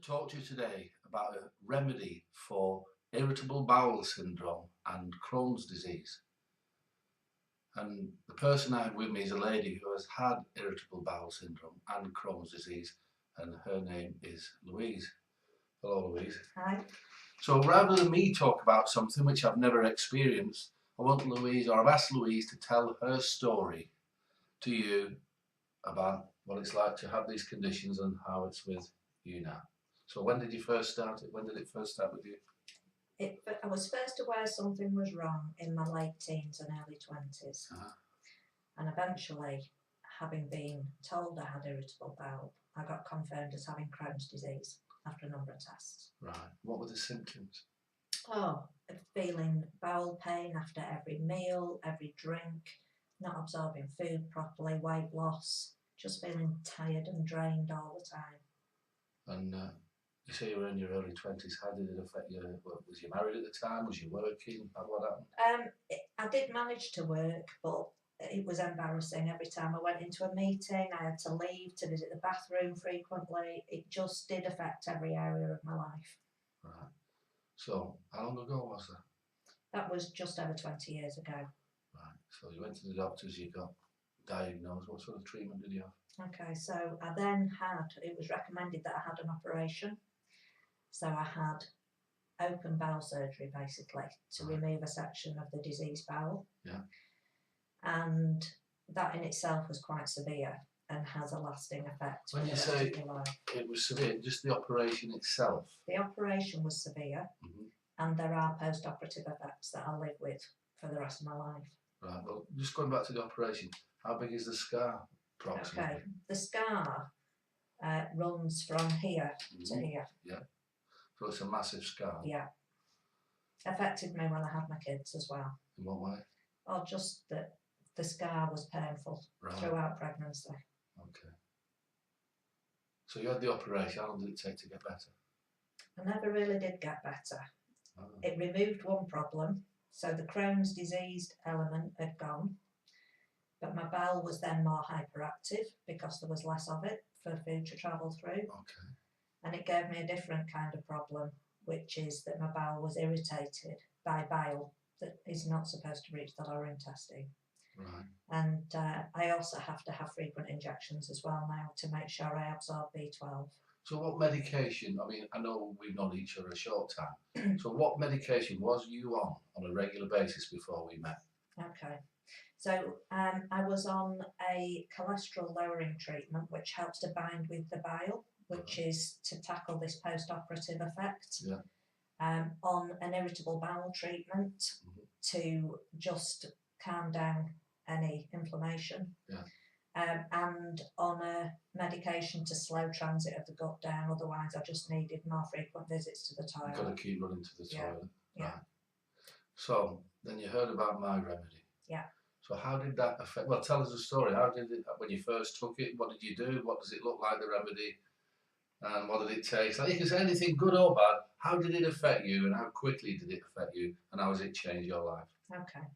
talk to you today about a remedy for irritable bowel syndrome and Crohn's disease. And the person I have with me is a lady who has had irritable bowel syndrome and Crohn's disease, and her name is Louise. Hello, Louise. Hi. So rather than me talk about something which I've never experienced, I want Louise, or I've asked Louise to tell her story to you about what it's like to have these conditions and how it's with you now. So when did you first start it? When did it first start with you? I was first aware something was wrong in my late teens and early 20s. And eventually, having been told I had irritable bowel, I got confirmed as having Crohn's disease after a number of tests. Right. What were the symptoms? Feeling bowel pain after every meal, every drink, not absorbing food properly, weight loss, just feeling tired and drained all the time. And you say you were in your early 20s. How did it affect you? Was you married at the time? Was you working? What happened? I did manage to work, but it was embarrassing. Every time I went into a meeting, I had to leave to visit the bathroom frequently. It just did affect every area of my life. Right. So, how long ago was that? That was just over 20 years ago. Right. So you went to the doctors, you got diagnosed. What sort of treatment did you have? Okay, so I then it was recommended that I had an operation. So I had open bowel surgery, basically, to remove a section of the diseased bowel. Yeah. And that in itself was quite severe and has a lasting effect. When you say it was severe, just the operation itself? The operation was severe, and there are post-operative effects that I'll live with for the rest of my life. Right, well, just going back to the operation, how big is the scar, approximately? Okay, the scar runs from here to here. Yeah, so it's a massive scar. Yeah. Affected me when I had my kids as well. In what way? Oh, just that the scar was painful throughout pregnancy. Okay. So you had the operation. How long did it take to get better? I never really did get better. Oh. It removed one problem. So the Crohn's disease element had gone, but my bowel was then more hyperactive because there was less of it for food to travel through. Okay. And it gave me a different kind of problem, which is that my bowel was irritated by bile that is not supposed to reach the lower intestine. Right. And I also have to have frequent injections as well now to make sure I absorb B12. So what medication, I mean, I know we've known each other a short time, so what medication was you on a regular basis before we met? Okay, so I was on a cholesterol lowering treatment which helps to bind with the bile, which is to tackle this post-operative effect. Yeah. On an irritable bowel treatment to just calm down any inflammation. Yeah. And on a medication to slow transit of the gut down, otherwise I just needed more frequent visits to the toilet. You've got to keep running to the toilet. Yeah. Right. So then you heard about my remedy. Yeah. So how did that affect, well, tell us the story. How did it, when you first took it, what did you do? What does it look like, the remedy? And what did it taste? Like, you can say anything good or bad. How did it affect you and how quickly did it affect you and how has it changed your life? Okay.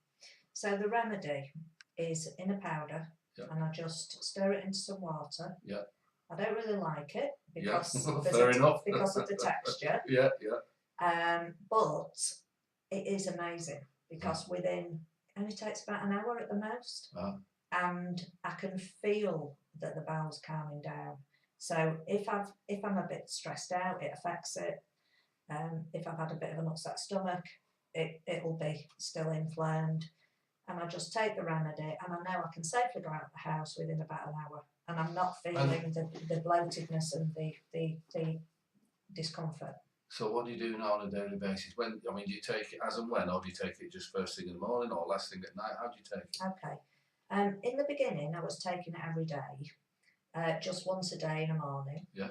So the remedy is in a powder. Yeah. And I just stir it into some water. Yeah. I don't really like it because fair enough. Because of the texture. Yeah, yeah. But it is amazing because within, only takes about an hour at the most. And I can feel that the bowel's calming down. So if I'm a bit stressed out, it affects it. If I've had a bit of an upset stomach, it'll be still inflamed. And I just take the remedy and I know I can safely go out of the house within about an hour. And I'm not feeling the bloatedness and the discomfort. So what do you do now on a daily basis? Do you take it as and when, or do you take it just first thing in the morning or last thing at night? How do you take it? Okay. In the beginning, I was taking it every day, just once a day in the morning. Yeah.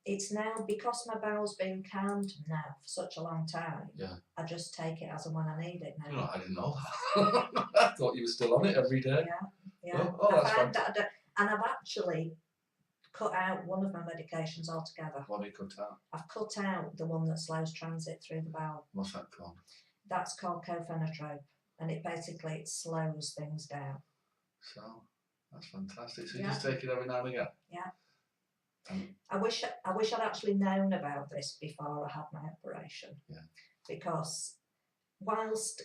It's now, because my bowel's been calmed now for such a long time, I just take it as and when I need it now. You know, I didn't know that. I thought you were still on it every day. Yeah. Oh, that's fantastic. And I've actually cut out one of my medications altogether. What have you cut out? I've cut out the one that slows transit through the bowel. What's that called? That's called cofenetrope, and it slows things down. So, that's fantastic. So you just take it every now and again? Yeah. I wish I'd actually known about this before I had my operation. Yeah. Because whilst,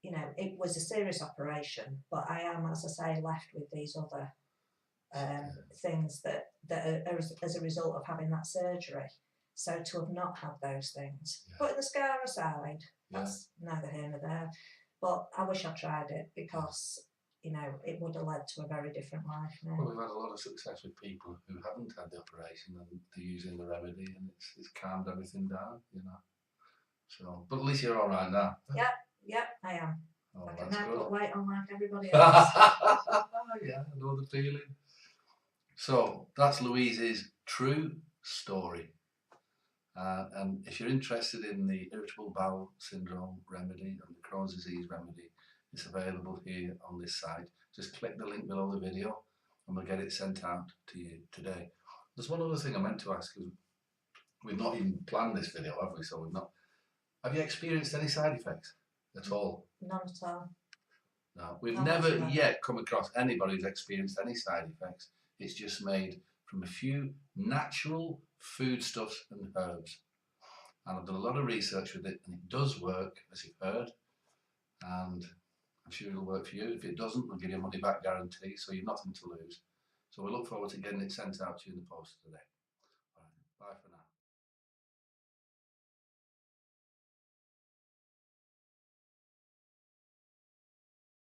you know, it was a serious operation, but I am, as I say, left with these other things that are as a result of having that surgery. So to have not had those things, putting the scar aside, that's neither here nor there. But I wish I tried it because, you know, it would have led to a very different life now. Well, we've had a lot of success with people who haven't had the operation and they're using the remedy, and it's calmed everything down, you know. So, but at least you're all right now. Yep, I am. Oh, I can that's now good. put weight on like everybody else. Yeah, I know the feeling. So that's Louise's true story. And if you're interested in the irritable bowel syndrome remedy and the Crohn's disease remedy, it's available here on this site. Just click the link below the video and we'll get it sent out to you today. There's one other thing I meant to ask, because we've not even planned this video, have we? So we've not. Have you experienced any side effects at all? None at all. No, we've never yet come across anybody who's experienced any side effects. It's just made from a few natural foodstuffs and herbs. And I've done a lot of research with it, and it does work, as you've heard. And I'm sure it'll work for you. If it doesn't, we'll give you a money back guarantee, so you've nothing to lose. So we look forward to getting it sent out to you in the post today. All right, bye for now.